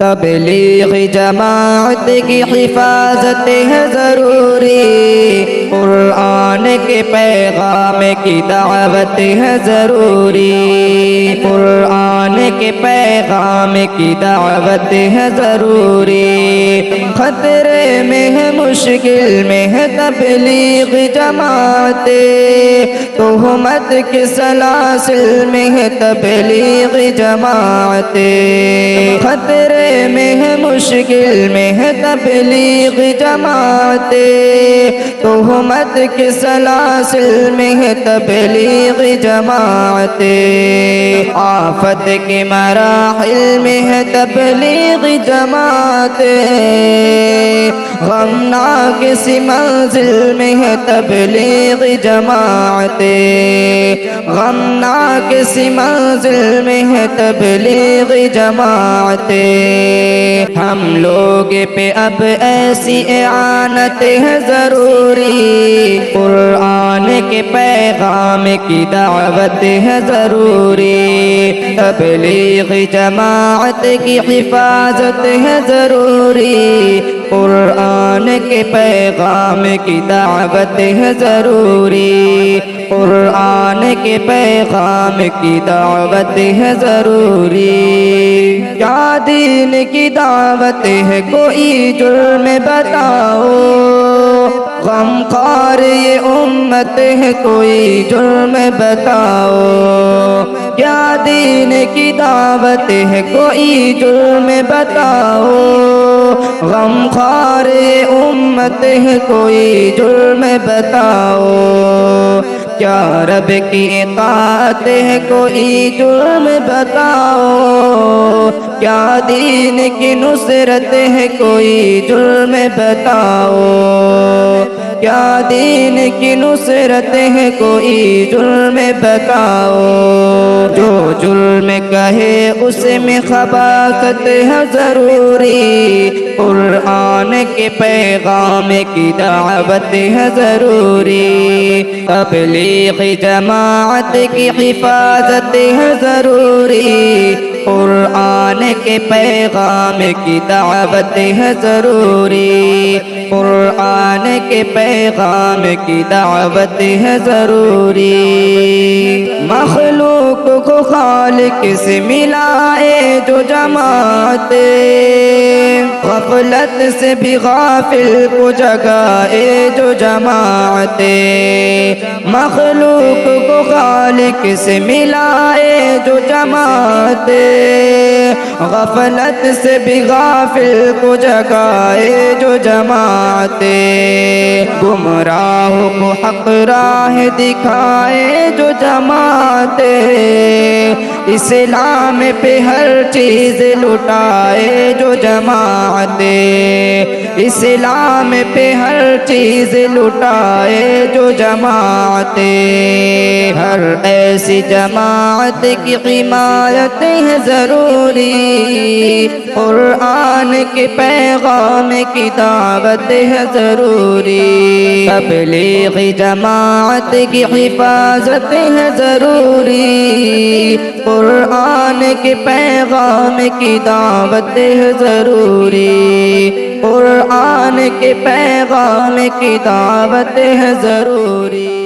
تبلیغ جماعت کی حفاظت ہے ضروری، قرآن کے پیغام کی دعوت ہے ضروری، قرآن کے پیغام کی دعوت ہے ضروری۔ خطرے میں ہے، مشکل میں ہے تبلیغ جماعت، تہمت کے سلاسل میں ہے تبلیغ جماعت، خطرے میں ہے، مشکل میں ہے تبلیغ جماعت، تہمت کے سلاسل میں ہے تبلیغ جماعت، آفت کے مراحل میں ہے تبلیغ جماعت، غمناک سی منزل میں ہے تبلیغ جماعت، غمناک سی منزل میں ہے تبلیغ جماعت۔ ہم لوگ پہ اب ایسی اعانت ہے ضروری، قرآن کے پیغام کی دعوت ہے ضروری، تبلیغ جماعت کی حفاظت ہے ضروری، قرآن کے پیغام کی دعوت ہے ضروری، قرآن کے پیغام کی دعوت ہے ضروری۔ کیا دین کی دعوت ہے، کوئی جرم بتاؤ، غم خوار یہ امت ہے، کوئی جرم بتاؤ، کیا دین کی دعوت ہے، کوئی جرم بتاؤ، غم خوار یہ امت ہے، کوئی جرم بتاؤ، کیا رب کی اطاعت ہے، کوئی جرم بتاؤ، کیا دین کی نصرت ہے، کوئی جرم بتاؤ، کیا دین کی نصرت ہے، کوئی جرم بتاؤ، جو جرم کہے اس میں خباثت ہے ضروری، قرآن کے پیغام کی دعوت ہے ضروری، تبلیغ جماعت کی حفاظت ہے ضروری، قرآن کے پیغام کی دعوت ہے ضروری، قرآن کے پیغام کی دعوت ہے ضروری۔ مخلوق کو خالق سے ملائے جو جماعت، غفلت سے بھی غافل کو جگائے جو جماعت، مخلوق کو خالق سے ملائے جو جماعت، غفلت سے بھی غافل کو جگائے جو جماعت، گمراہوں کو حق راہ دکھائے جو جماعت، اسلام پہ ہر چیز لٹائے جو جماعت، اسلام پہ ہر چیز لٹائے جو جماعت، ہر ایسی جماعت کی حمایت ہے ضروری، قرآن کے پیغام کی دعوت ہے ضروری، تبلیغ جماعت کی حفاظت ہے ضروری، قرآن کے پیغام کی دعوت ہے ضروری، قرآن کے پیغام کی دعوت ہے ضروری۔